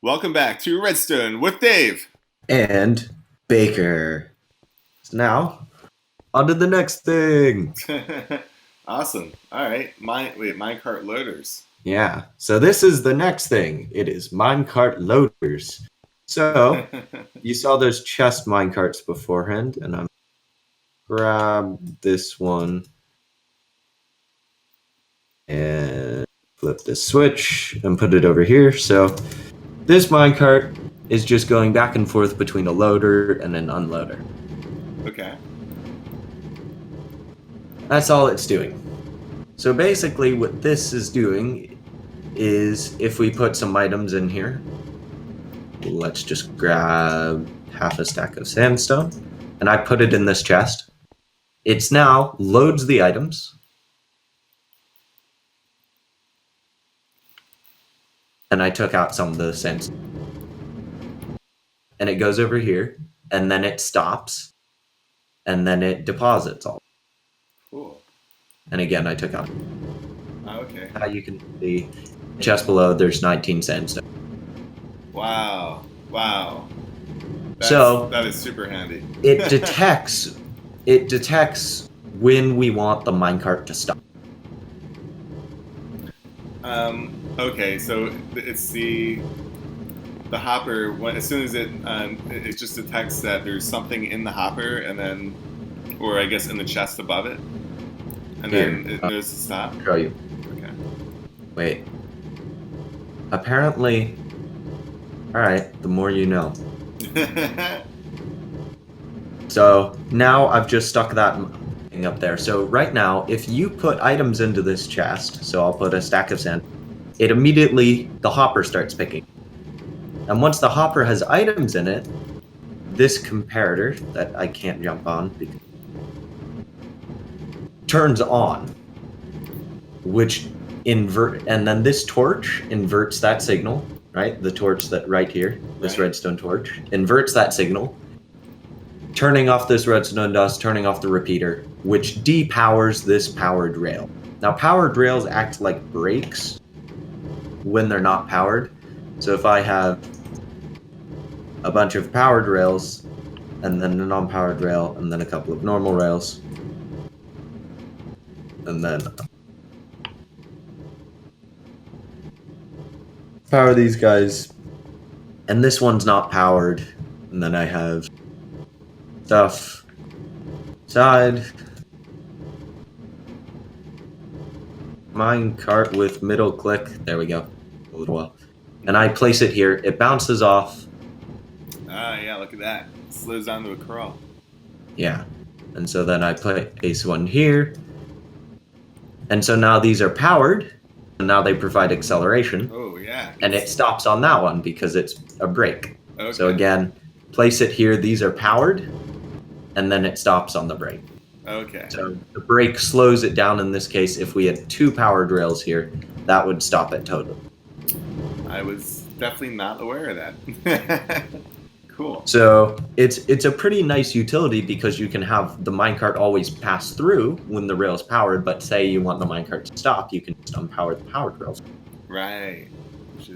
Welcome back to Redstone with Dave. And Baker. Now, on to the next thing. Awesome. All right. Minecart loaders. Yeah, so this is the next thing. It is minecart loaders. So, you saw those chest minecarts beforehand, and I'm grab this one and flip the switch and put it over here. So, this minecart is just going back and forth between a loader and an unloader. Okay. That's all it's doing. So basically what this is doing is if we put some items in here, let's just grab half a stack of sandstone, and I put it in this chest. It's now loads the items, and I took out some of the sandstone. And it goes over here, and then it stops, and then it deposits all. Cool. And again, I took out. Okay. You can see chest below, there's 19 sandstone. Wow. That is super handy. It detects when we want the minecart to stop. Okay, so it's the hopper. As soon as it just detects that there's something in the hopper, and then, or I guess in the chest above it, and then it knows to stop. Show you. Okay. Wait. Apparently. All right. The more you know. So now I've just stuck that thing up there. So right now, if you put items into this chest, so I'll put a stack of sand, it immediately, the hopper starts picking. And once the hopper has items in it, this comparator that I can't jump on turns on, which and then this torch inverts that signal, right? The torch that right here, this redstone torch, inverts that signal, turning off this redstone dust, turning off the repeater, which depowers this powered rail. Now, powered rails act like brakes when they're not powered. So if I have a bunch of powered rails, and then a non-powered rail, and then a couple of normal rails, and then power these guys, and this one's not powered, and then I have stuff side minecart with middle click, there we go, a little while, and I place it here, it bounces off. Yeah, look at that, it slows down to a crawl. Yeah, and so then I place one here, and so now these are powered, and now they provide acceleration. Oh, yeah. And it stops on that one because it's a brake. Okay. So again, place it here, these are powered, and then it stops on the brake. Okay. So the brake slows it down. In this case, if we had two powered rails here, that would stop it totally. I was definitely not aware of that. Cool. So it's a pretty nice utility because you can have the minecart always pass through when the rail's powered, but say you want the minecart to stop, you can just unpower the powered rails. Right.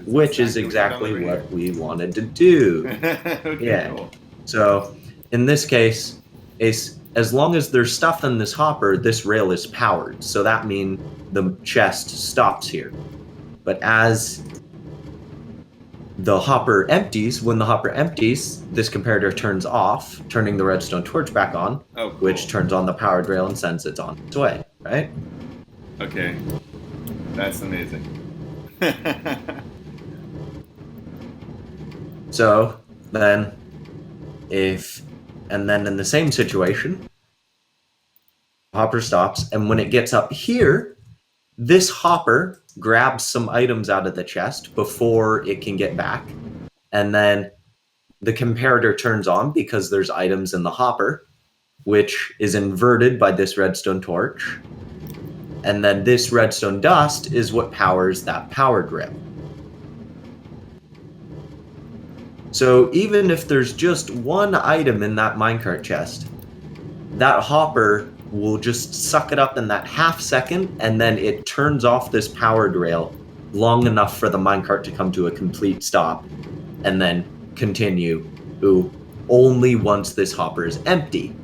Which is exactly what we wanted to do. Okay, yeah. Cool. So in this case, as long as there's stuff in this hopper, this rail is powered. So that means the chest stops here. But as the hopper empties, when the hopper empties, this comparator turns off, turning the redstone torch back on, cool. Which turns on the powered rail and sends it on its way, right? Okay. That's amazing. So then and then in the same situation, hopper stops, and when it gets up here, this hopper grabs some items out of the chest before it can get back, and then the comparator turns on because there's items in the hopper, which is inverted by this redstone torch, and then this redstone dust is what powers that powered rail. So even if there's just one item in that minecart chest, that hopper will just suck it up in that half second, and then it turns off this powered rail, long enough for the minecart to come to a complete stop, and then continue only once this hopper is empty.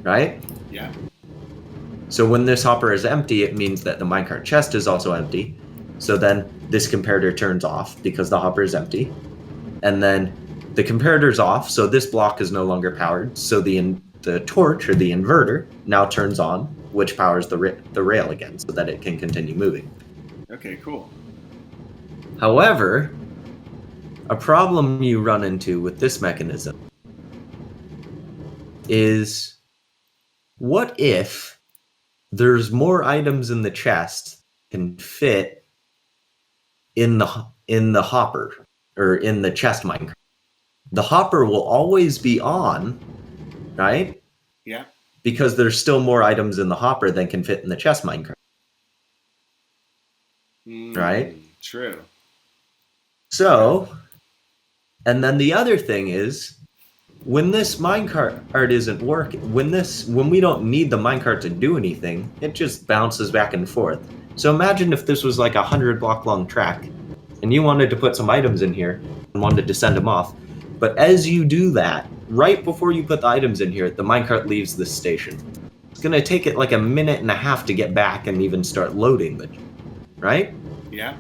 Right? Yeah. So when this hopper is empty, it means that the minecart chest is also empty. So then this comparator turns off because the hopper is empty. And then the comparator's off, so this block is no longer powered. So the torch or the inverter now turns on, which powers the rail again so that it can continue moving. Okay, cool. However, a problem you run into with this mechanism is, what if there's more items in the chest can fit in the hopper or in the chest minecart? The hopper will always be on, right? Yeah. Because there's still more items in the hopper than can fit in the chest minecart, right? True. So, and then the other thing is, when this minecart isn't working, when we don't need the minecart to do anything, it just bounces back and forth. So imagine if this was like a 100-block long track, and you wanted to put some items in here and wanted to send them off. But as you do that, right before you put the items in here, the minecart leaves this station. It's going to take it like a minute and a half to get back and even start loading, right? Yeah.